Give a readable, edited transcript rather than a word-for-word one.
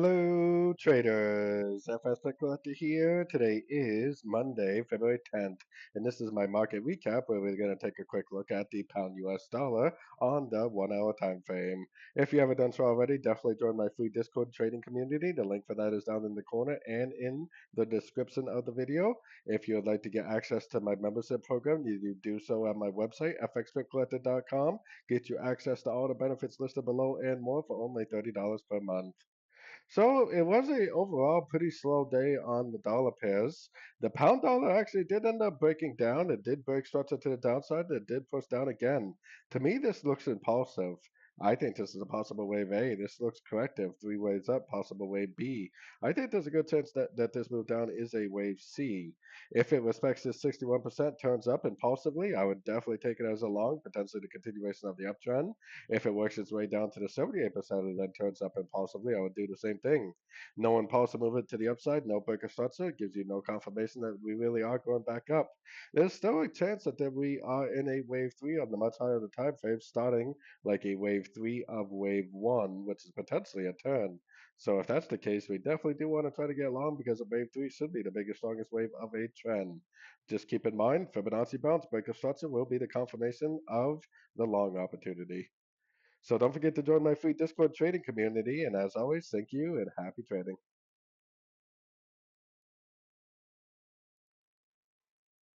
Hello, traders. FX Pip Collector here. Today is Monday, February 10th, and this is my market recap where we're going to take a quick look at the pound US dollar on the 1 hour time frame. If you haven't done so already, definitely join my free Discord trading community. The link for that is down in the corner and in the description of the video. If you would like to get access to my membership program, you do so at my website, fxpipcollector.com. Get you access to all the benefits listed below and more for only $30 per month. So it was a overall pretty slow day on the dollar pairs. The pound dollar actually did end up breaking down. It did break structure to the downside. It did push down again. To me, this looks impulsive. I think this is a possible wave A. This looks corrective. Three waves up, possible wave B. I think there's a good chance that this move down is a wave C. If it respects this 61%, turns up impulsively, I would definitely take it as a long, potentially the continuation of the uptrend. If it works its way down to the 78% and then turns up impulsively, I would do the same thing. No impulsive movement to the upside, no breaker structure, gives you no confirmation that we really are going back up. There's still a chance that we are in a wave three on the much higher the time frame, starting like a wave three of wave one, which is potentially a turn. So if that's the case, we definitely do want to try to get long because a wave three should be the biggest, strongest wave of a trend. Just keep in mind, Fibonacci bounce, breaker structure will be the confirmation of the long opportunity. So don't forget to join my free Discord trading community. And as always, thank you and happy trading.